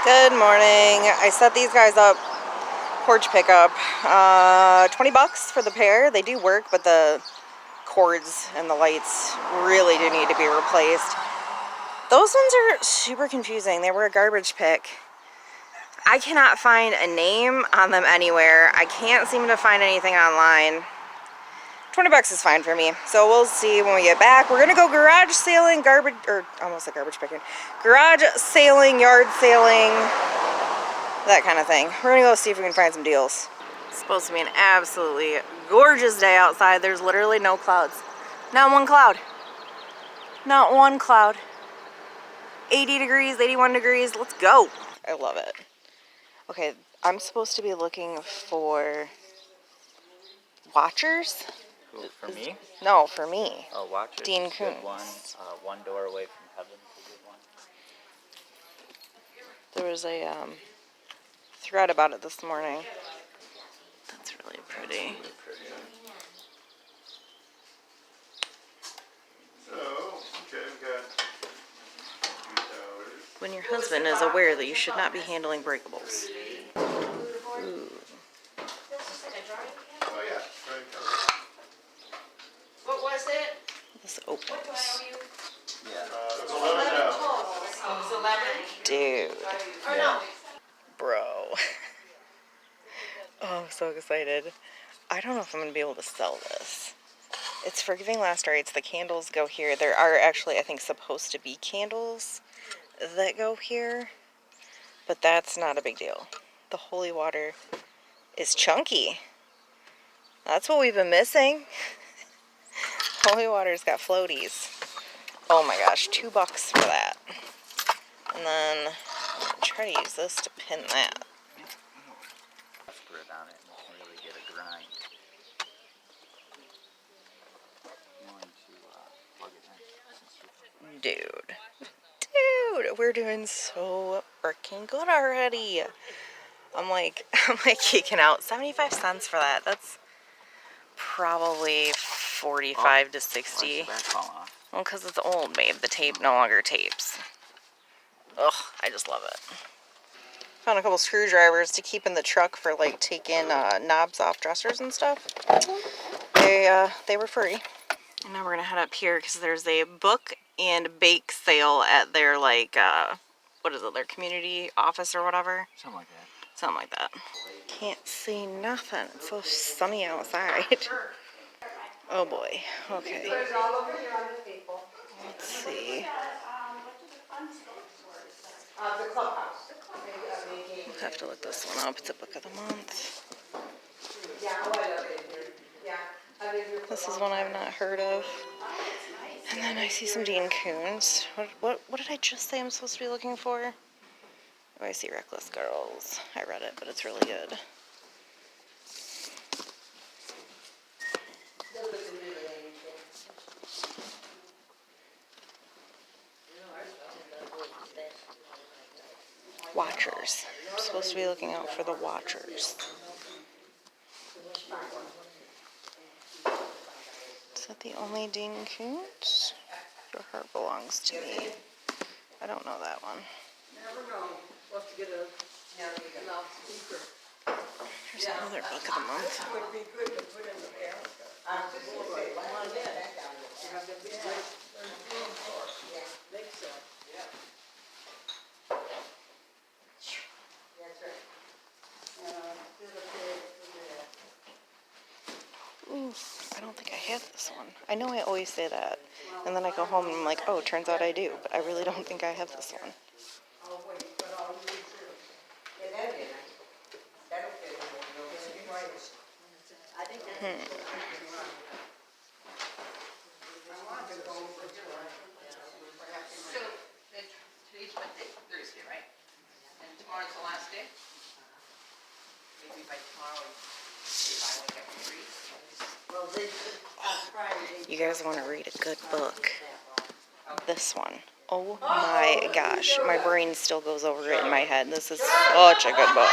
Good morning. I set these guys up, porch pickup. 20 bucks for the pair. They do work, but the cords and the lights really do need to be replaced. Those ones are super confusing. They were a garbage pick. I cannot find a name on them anywhere. I can't seem to find anything online. 20 bucks is fine for me. So we'll see when we get back. We're gonna go garage sailing, almost a garbage picking. Garage sailing, yard sailing, that kind of thing. We're gonna go see if we can find some deals. It's supposed to be an absolutely gorgeous day outside. There's literally no clouds. Not one cloud. Not one cloud. 80 degrees, 81 degrees. Let's go. I love it. Okay, I'm supposed to be looking for watchers. Who, for me? No, for me. Oh, watchers. Dean Good Koontz. One door away from heaven is a good one. There was a thread about it this morning. That's really pretty. When your husband is aware that you should not be handling breakables. Ooh. What was it? This opens. It's 11. Dude. Oh, no. Bro. Oh, I'm so excited. I don't know if I'm going to be able to sell this. It's Forgiving Last Rites. The candles go here. There are actually, I think, supposed to be candles that go here. But that's not a big deal. The holy water is chunky. That's what we've been missing. Holy water's got floaties. Oh my gosh, $2 for that. And then I'll try to use this to pin that. Desperate on it and you can really get a grind. I'm going to plug it in. Dude, we're doing so freaking good already. I'm like geeking out. 75 cents for that. That's probably 45 to 60. Why's the back fall off? Well, because it's old, babe. The tape no longer tapes. Ugh, I just love it. Found a couple screwdrivers to keep in the truck for like taking knobs off dressers and stuff. They were free. And now we're gonna head up here because there's a book and bake sale at their like what is it? Their community office or whatever. Something like that. Something like that. Can't see nothing. It's so sunny outside. Oh boy. Okay. Let's see. We'll have to look this one up. It's a book of the month. This is one I've not heard of. And then I see some Dean Koontz. What did I just say I'm supposed to be looking for? Oh, I see Reckless Girls. I read it, but it's really good. Watchers. I'm supposed to be looking out for the Watchers. Is that the only Dean Koontz? Your Heart Belongs to Me. I don't know that one. Here's another book of the month. Ooh, I don't think I have this one. I know I always say that. And then I go home and I'm like, oh, turns out I do. But I really don't think I have this one. So, today's Wednesday, Thursday, right? And tomorrow's the last day? Maybe by tomorrow, I wake up at 3. You guys want to read a good book? This one. Oh my gosh. My brain still goes over it in my head. This is such a good book.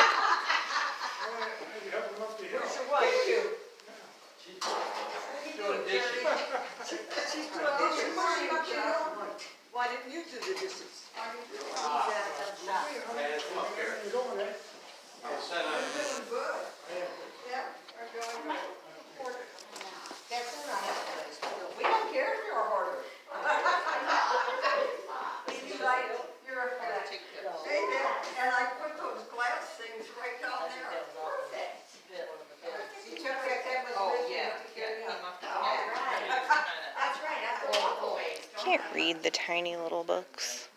Why didn't you do the dishes? can't read the tiny little books.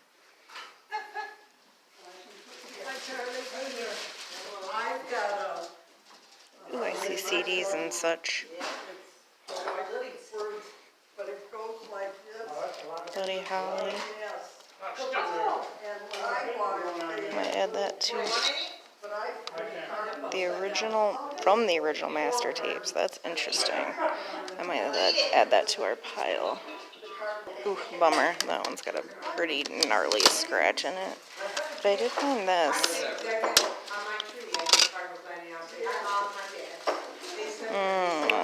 Ooh, I see CDs and such. Buddy Holly. Might add that to the original, from the original master tapes. That's interesting. I might add that to our pile. Ooh, bummer. That one's got a pretty gnarly scratch in it. But I did find this.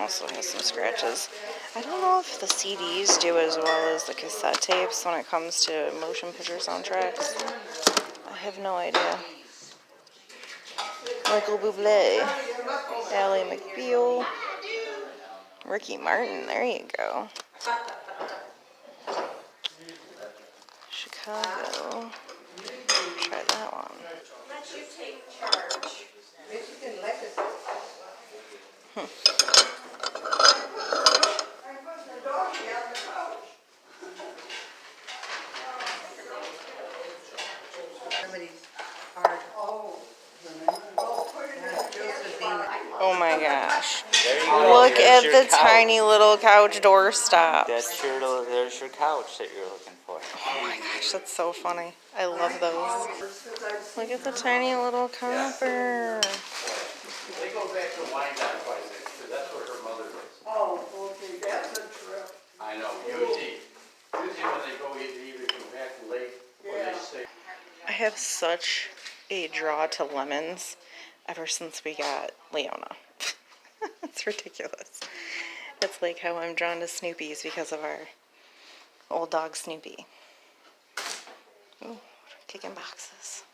Also has some scratches. I don't know if the CDs do as well as the cassette tapes when it comes to motion picture soundtracks. I have no idea. Michael Bublé, Ally McBeal, Ricky Martin, there you go. Chicago. Try that one. Let you take charge. Oh my gosh. Look at the tiny little couch doorstop. There's your couch that you're looking for. Oh my gosh, that's so funny. I love those. Look at the tiny little copper. They go back to Wyandotte twice, because that's where her mother lives. Oh, okay, that's a trip. I know, usually when they go, they either come back late or they stay. I have such a draw to lemons ever since we got Leona. It's ridiculous. It's like how I'm drawn to Snoopy's because of our old dog Snoopy. Ooh, kicking boxes.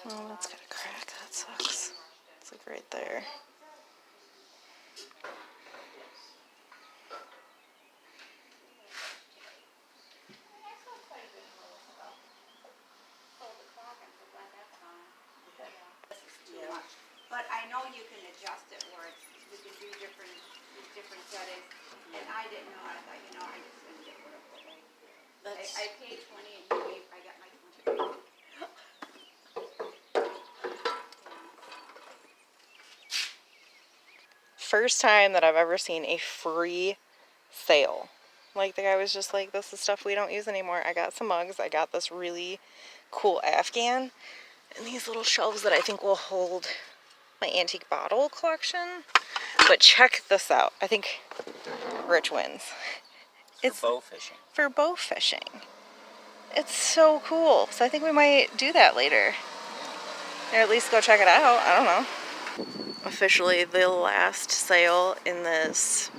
Oh, that's got a crack. That sucks. It's like right there. But I know you can adjust it where it's, you can do different settings, and I didn't know, I thought, I just didn't get rid of it. I paid 20 and I got my 20. First time that I've ever seen a free sale. Like the guy was just like, this is stuff we don't use anymore. I got some mugs. I got this really cool Afghan. And these little shelves that I think will hold my antique bottle collection. But check this out. I think Rich wins. It's bow fishing. For bow fishing. It's so cool. So I think we might do that later. Or at least go check it out. I don't know. Officially the last sale in this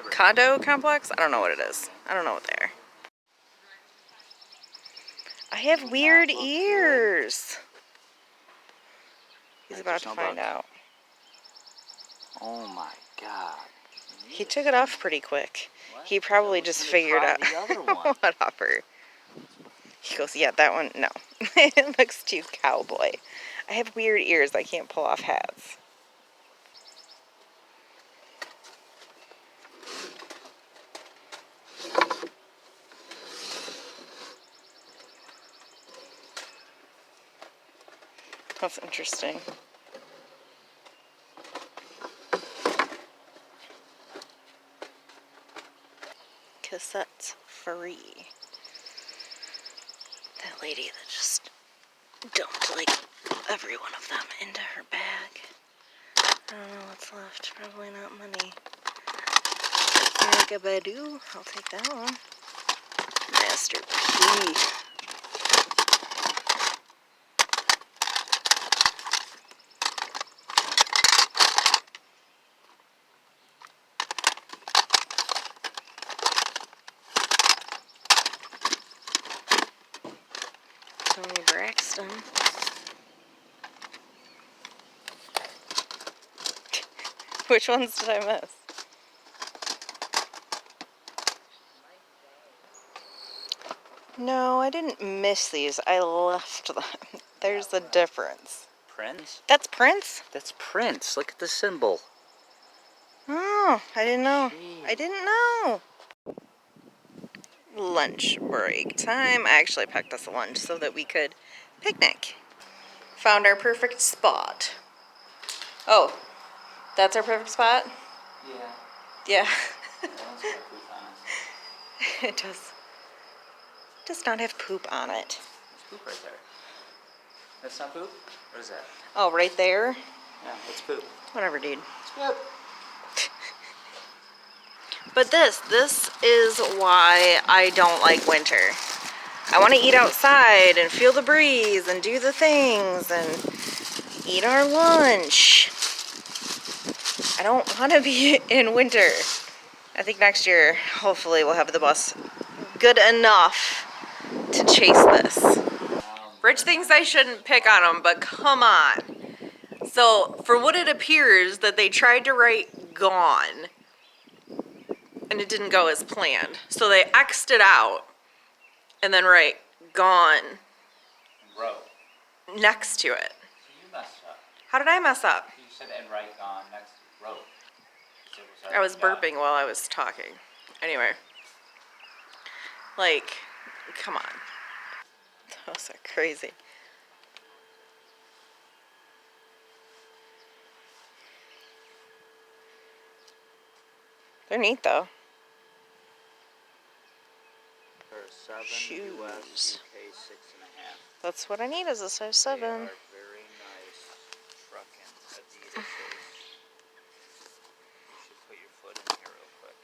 condo complex. I don't know what it is. I don't know what they are. I have weird ears. He's about to find out. Oh my god. He took it off pretty quick. What? He probably just figured out the other one. what offer. He goes, yeah, that one, no. It looks too cowboy. I have weird ears. I can't pull off hats. That's interesting. Cassettes free. That lady that just dumped like every one of them into her bag. I don't know what's left. Probably not money. Erykah Badu. I'll take that one. Master P. Tony Braxton. Which ones did I miss? No, I didn't miss these. I left them. There's a difference. Prince? That's Prince? That's Prince. Look at the symbol. Oh, I didn't know. I didn't know. lunch break time. I actually packed us a lunch so that we could picnic. Found our perfect spot. Oh, that's our perfect spot? Yeah. Yeah. That one's got poop on it. It does not have poop on it. There's poop right there. That's not poop? What is that? Oh, right there? Yeah, it's poop. Whatever, dude. It's poop. But this is why I don't like winter. I want to eat outside and feel the breeze and do the things and eat our lunch. I don't want to be in winter. I think next year, hopefully, we'll have the bus good enough to chase this. Rich thinks I shouldn't pick on him, but come on. So, for what it appears that they tried to write gone, and it didn't go as planned. So they X'd it out, and then write gone Row. next to it. So you messed up. How did I mess up? You said and right gone next to row. So it I was already burping while I was talking. Anyway. Like, come on. Those are crazy. They're neat though. For a 7, Shoes. US, UK 6.5. That's what I need is a size They 7. are very nice truckin' Adidas shoes. You should put your foot in here real quick.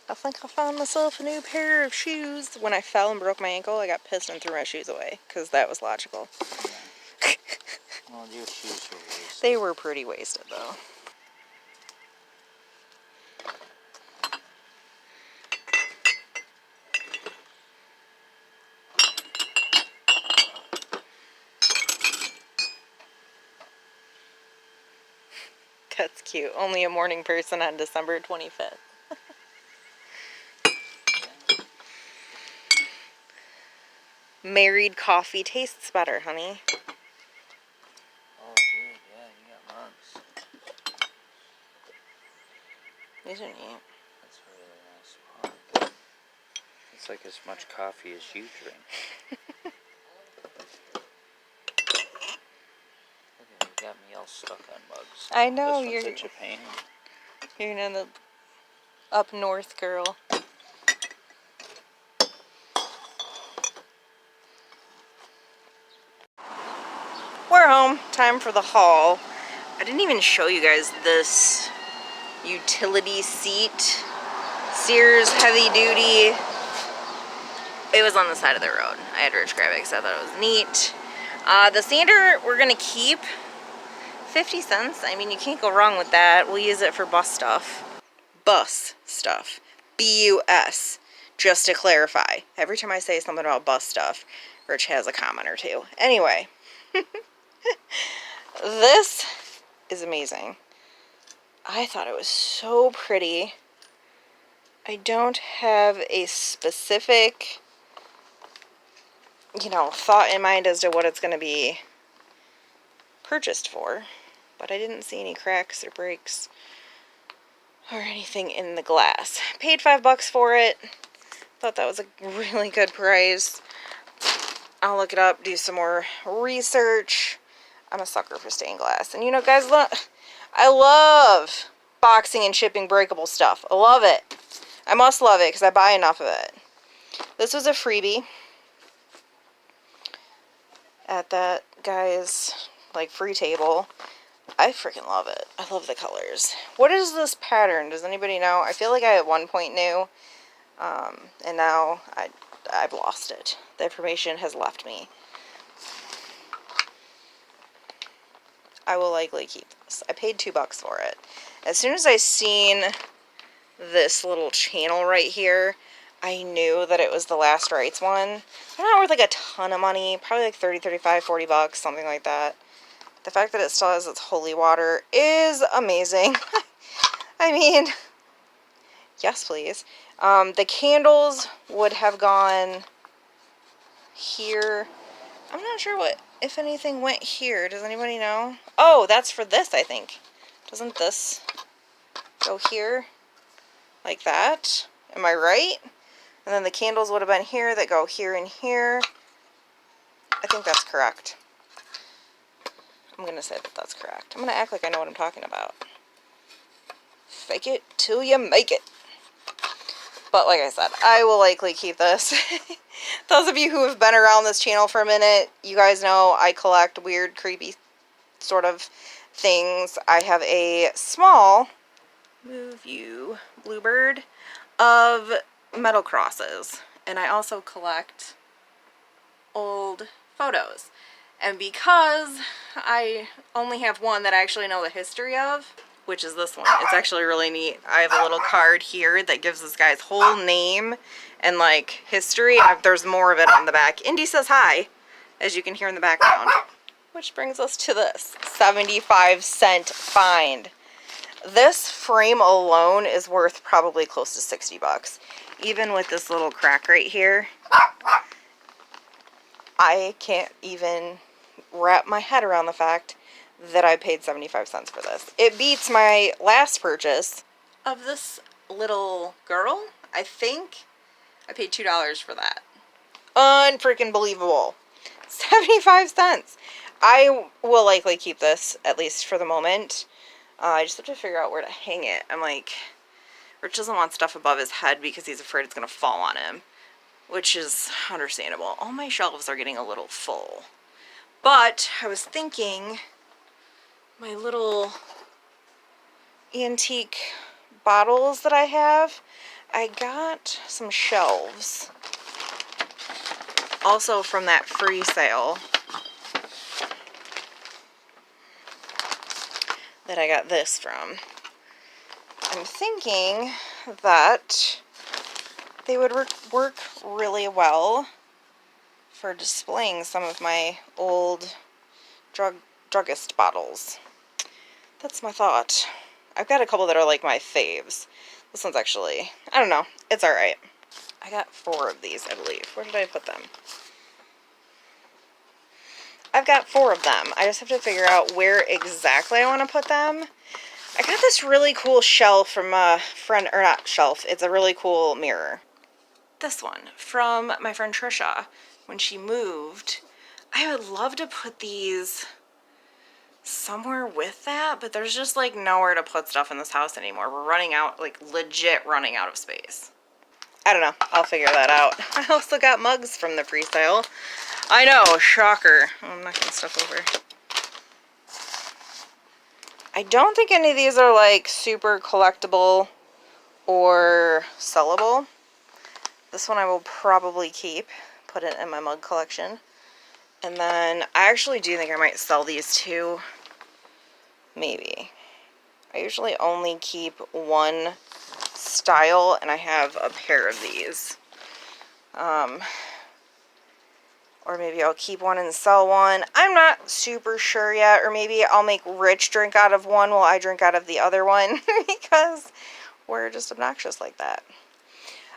I think I found myself a new pair of shoes. When I fell and broke my ankle, I got pissed and threw my shoes away because that was logical. Well, your shoes are wasted. They were pretty wasted though. That's cute. Only a morning person on December 25th. Married coffee tastes better, honey. Oh, dude, yeah, you got mugs. These are neat. That's a really nice mug. It's like as much coffee as you drink. You got me all stuck on mugs. I know, this one's you're in Japan. you're an up north girl. We're home. Time for the haul. I didn't even show you guys this utility seat. Sears heavy duty. It was on the side of the road. I had Rich grab it because I thought it was neat. The sander we're gonna keep. 50 cents. I mean, you can't go wrong with that. We'll use it for bus stuff. Bus stuff. B-U-S. Just to clarify. Every time I say something about bus stuff, Rich has a comment or two. Anyway. This is amazing. I thought it was so pretty. I don't have a specific, thought in mind as to what it's going to be purchased for, but I didn't see any cracks or breaks or anything in the glass. Paid $5 for it. Thought that was a really good price. I'll look it up, do some more research. I'm a sucker for stained glass. And guys, I love boxing and shipping breakable stuff. I love it. I must love it because I buy enough of it. This was a freebie at that guy's free table. I freaking love it. I love the colors. What is this pattern? Does anybody know? I feel like I at one point knew, and now I've lost it. The information has left me. I will likely keep this. I paid $2 for it. As soon as I seen this little channel right here, I knew that it was the Last Rites one. They're not worth a ton of money. Probably like 30, 35, 40 bucks, something like that. The fact that it still has its holy water is amazing. I mean, yes, please. The candles would have gone here. I'm not sure if anything went here. Does anybody know? Oh, that's for this, I think. Doesn't this go here? Like that? Am I right? And And then the candles would have been here that go here and here. I think that's correct. I'm going to say that that's correct. I'm going to act like I know what I'm talking about. Fake it till you make it. But like I said, I will likely keep this. Those of you who have been around this channel for a minute, you guys know I collect weird, creepy sort of things. I have a small, move you, bluebird, of metal crosses. And I also collect old photos. And because I only have one that I actually know the history of, which is this one. It's actually really neat. I have a little card here that gives this guy's whole name and like history. There's more of it on the back. Indy says hi, as you can hear in the background. Which brings us to this 75-cent find. This frame alone is worth probably close to 60 bucks. Even with this little crack right here, I can't even wrap my head around the fact that I paid 75 cents for this. It beats my last purchase of this little girl. I think I paid $2 for that. Unfreaking believable. 75 cents. I will likely keep this, at least for the moment. I just have to figure out where to hang it. I'm like, Rich doesn't want stuff above his head because he's afraid it's going to fall on him, which is understandable. All my shelves are getting a little full. But I was thinking my little antique bottles that I have, I got some shelves also from that free sale that I got this from. I'm thinking that they would work really well for displaying some of my old druggist bottles. That's my thought. I've got a couple that are like my faves. This one's actually, I don't know, it's alright. I got 4 of these, I believe. Where did I put them? I've got 4 of them. I just have to figure out where exactly I want to put them. I got this really cool shelf from a friend, or not shelf, it's a really cool mirror. This one from my friend Trisha when she moved. I would love to put these somewhere with that, but there's just like nowhere to put stuff in this house anymore. We're running out, like legit running out of space. I don't know. I'll figure that out. I also got mugs from the free sale. I know, shocker. Oh, I'm knocking stuff over. I don't think any of these are like super collectible or sellable. This one I will probably keep, put it in my mug collection. And then I actually do think I might sell these too. Maybe. I usually only keep one style, and I have a pair of these. Or maybe I'll keep one and sell one. I'm not super sure yet. Or maybe I'll make Rich drink out of one while I drink out of the other one. Because we're just obnoxious like that.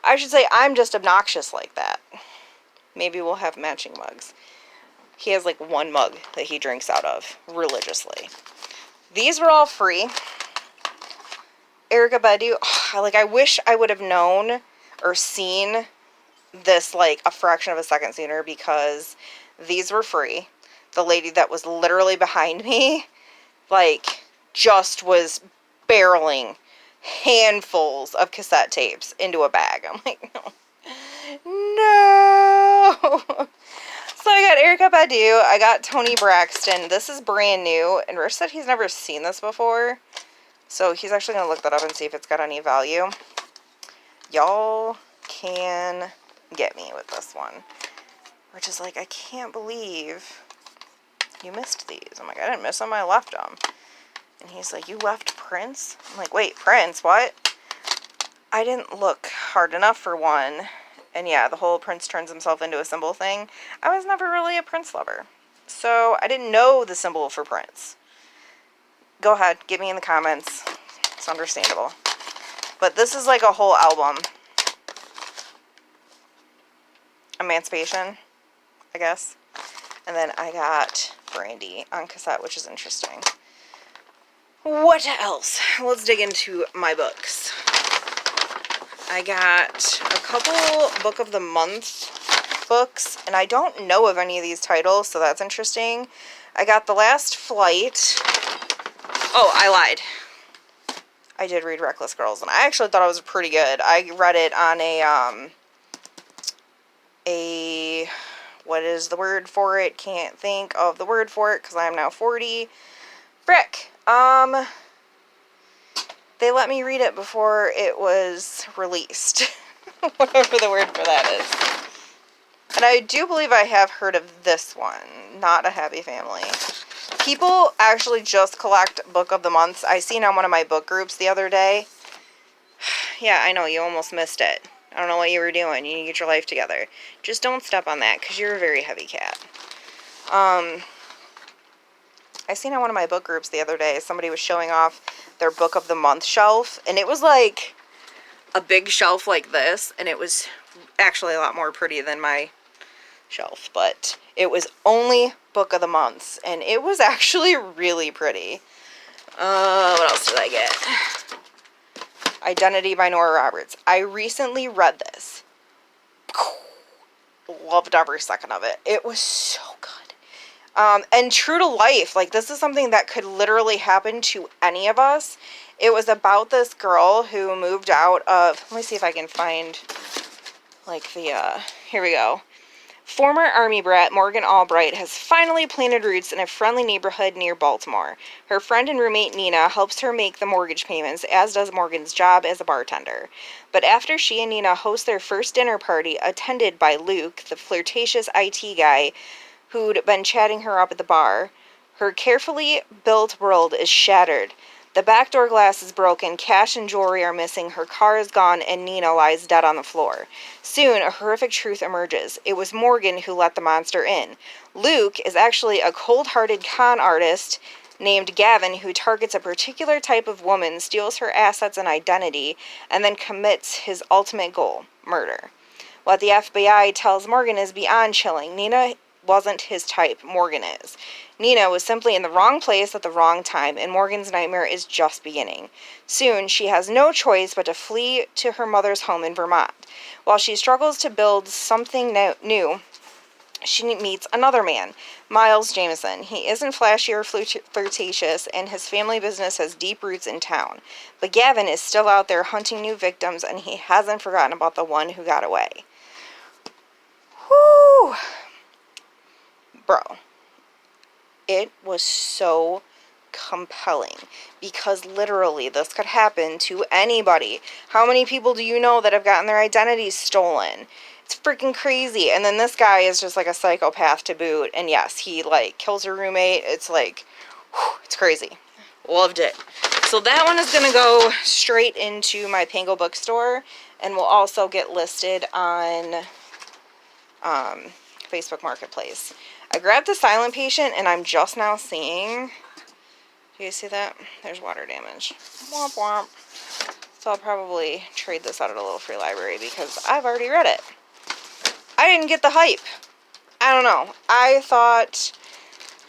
I should say I'm just obnoxious like that. Maybe we'll have matching mugs. He has like one mug that he drinks out of religiously. These were all free. Erykah Badu, like I wish I would have known or seen this like a fraction of a second sooner because these were free. The lady that was literally behind me, like, just was barreling handfuls of cassette tapes into a bag. I'm like, no. No! So I got Erykah Badu, I got Toni Braxton. This is brand new, and Rich said he's never seen this before. So he's actually going to look that up and see if it's got any value. Y'all can get me with this one. Rich is like, I can't believe you missed these. I'm like, I didn't miss them, I left them. And he's like, you left Prince? I'm like, wait, Prince, what? I didn't look hard enough for one. And yeah, the whole Prince turns himself into a symbol thing. I was never really a Prince lover. So I didn't know the symbol for Prince. Go ahead, get me in the comments. It's understandable. But this is like a whole album. Emancipation, I guess. And then I got Brandy on cassette, which is interesting. What else? Let's dig into my books. I got a couple Book of the Month books, and I don't know of any of these titles, so that's interesting. I got The Last Flight. Oh, I lied. I did read Reckless Girls, and I actually thought it was pretty good. I read it on a what is the word for it? Can't think of the word for it because I am now 40. Frick. They let me read it before it was released. Whatever the word for that is. And I do believe I have heard of this one, Not a Happy Family. People actually just collect Book of the Months. I seen on one of my book groups the other day. Yeah, I know, you almost missed it. I don't know what you were doing. You need to get your life together. Just don't step on that, because you're a very heavy cat. I seen on one of my book groups the other day, somebody was showing off their Book of the Month shelf, and it was like a big shelf like this, and it was actually a lot more pretty than my shelf, but it was only Book of the Months, and it was actually really pretty. What else did I get? Identity by Nora Roberts. I recently read this. Loved every second of it. It was so good. And true to life, like, this is something that could literally happen to any of us. It was about this girl who moved out of, let me see if I can find, like, here we go. Former Army brat Morgan Albright has finally planted roots in a friendly neighborhood near Baltimore. Her friend and roommate Nina helps her make the mortgage payments, as does Morgan's job as a bartender. But after she and Nina host their first dinner party, attended by Luke, the flirtatious IT guy who'd been chatting her up at the bar, her carefully built world is shattered. The back door glass is broken, cash and jewelry are missing, her car is gone, and Nina lies dead on the floor. Soon, a horrific truth emerges. It was Morgan who let the monster in. Luke is actually a cold-hearted con artist named Gavin who targets a particular type of woman, steals her assets and identity, and then commits his ultimate goal, murder. What the FBI tells Morgan is beyond chilling. Nina wasn't his type, Morgan is. Nina was simply in the wrong place at the wrong time, and Morgan's nightmare is just beginning. Soon, she has no choice but to flee to her mother's home in Vermont. While she struggles to build something new, she meets another man, Miles Jameson. He isn't flashy or flirtatious, and his family business has deep roots in town. But Gavin is still out there hunting new victims, and he hasn't forgotten about the one who got away. Whew! Bro. It was so compelling because literally this could happen to anybody. How many people do you know that have gotten their identities stolen? It's freaking crazy. And then this guy is just like a psychopath to boot. And yes, he like kills her roommate. It's like, whew, it's crazy. Loved it. So that one is going to go straight into my Pango bookstore and will also get listed on Facebook Marketplace. I grabbed The Silent Patient, and I'm just now seeing, do you see that? There's water damage. Womp womp. So I'll probably trade this out at a little free library because I've already read it. I didn't get the hype. I don't know. I thought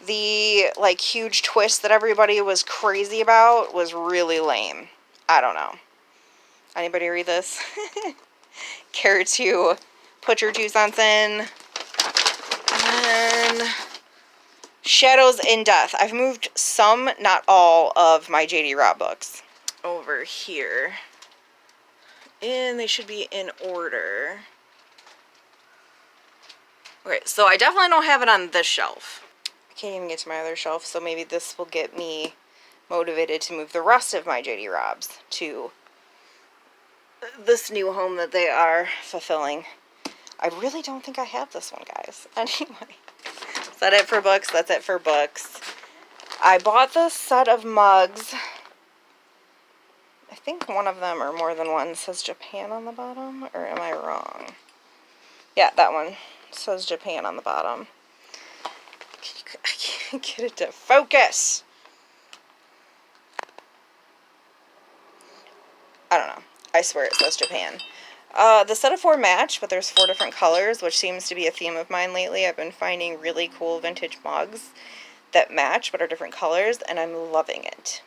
the, like, huge twist that everybody was crazy about was really lame. I don't know. Anybody read this? Care to put your 2 cents in? And Shadows in Death. I've moved some, not all, of my J.D. Robb books over here. And they should be in order. Okay, so I definitely don't have it on this shelf. I can't even get to my other shelf, so maybe this will get me motivated to move the rest of my J.D. Robbs to this new home that they are fulfilling. I really don't think I have this one, guys. Anyway, is that it for books? That's it for books. I bought this set of mugs. I think one of them, or more than one, says Japan on the bottom, or am I wrong? Yeah, that one says Japan on the bottom. I can't get it to focus. I don't know. I swear it says Japan. The set of 4 match, but there's 4 different colors, which seems to be a theme of mine lately. I've been finding really cool vintage mugs that match but are different colors, and I'm loving it.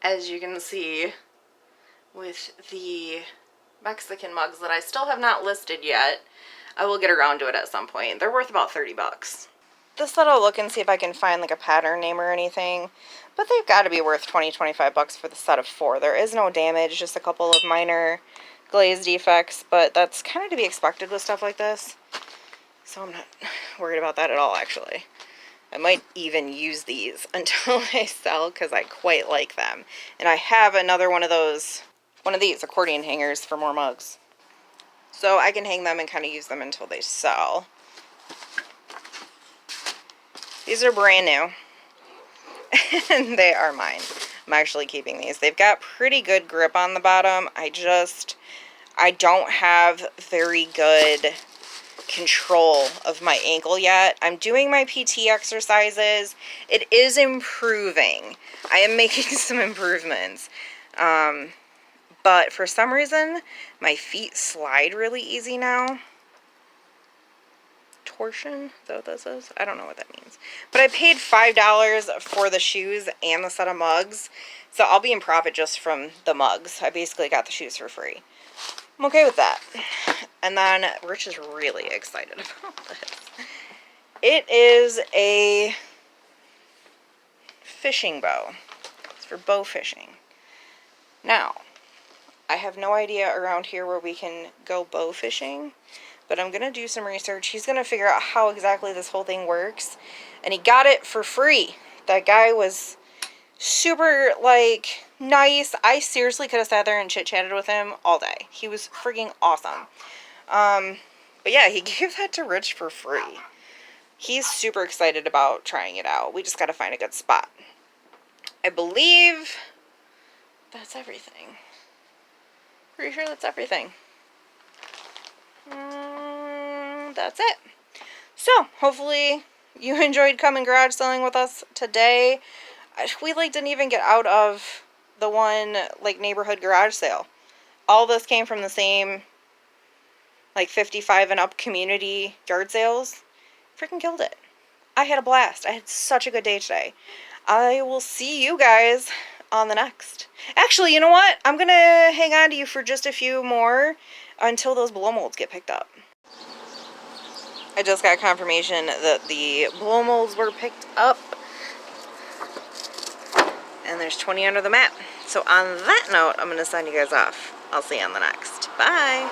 As you can see with the Mexican mugs that I still have not listed yet. I will get around to it at some point. They're worth about 30 bucks. This little look and see if I can find like a pattern name or anything. But they've got to be worth 20-25 bucks for the set of 4. There is no damage, just a couple of minor glaze defects, but that's kind of to be expected with stuff like this. So I'm not worried about that at all, actually. I might even use these until they sell because I quite like them. And I have another one of these accordion hangers for more mugs. So I can hang them and kind of use them until they sell. These are brand new. And they are mine. I'm actually keeping these. They've got pretty good grip on the bottom. I don't have very good control of my ankle yet. I'm doing my PT exercises. It is improving. I am making some improvements. But for some reason, my feet slide really easy now. Torsion? Is that what this is? I don't know what that means. But I paid $5 for the shoes and the set of mugs. So I'll be in profit just from the mugs. I basically got the shoes for free. I'm okay with that. And then Rich is really excited about this. It is a fishing bow. It's for bow fishing. Now, I have no idea around here where we can go bow fishing, but I'm going to do some research. He's going to figure out how exactly this whole thing works, and he got it for free. That guy was super, like, nice. I seriously could have sat there and chit-chatted with him all day. He was freaking awesome. But yeah, he gave that to Rich for free. He's super excited about trying it out. We just got to find a good spot. I believe that's everything. Pretty sure that's everything. That's it. So, hopefully you enjoyed coming garage selling with us today. We like didn't even get out of the one like neighborhood garage sale. All this came from the same like 55 and up community yard sales. Freaking killed it. I had a blast. I had such a good day today. I will see you guys on the next. Actually, you know what? I'm going to hang on to you for just a few more until those blow molds get picked up. I just got confirmation that the blow molds were picked up. And there's 20 under the mat. So on that note, I'm going to sign you guys off. I'll see you on the next. Bye.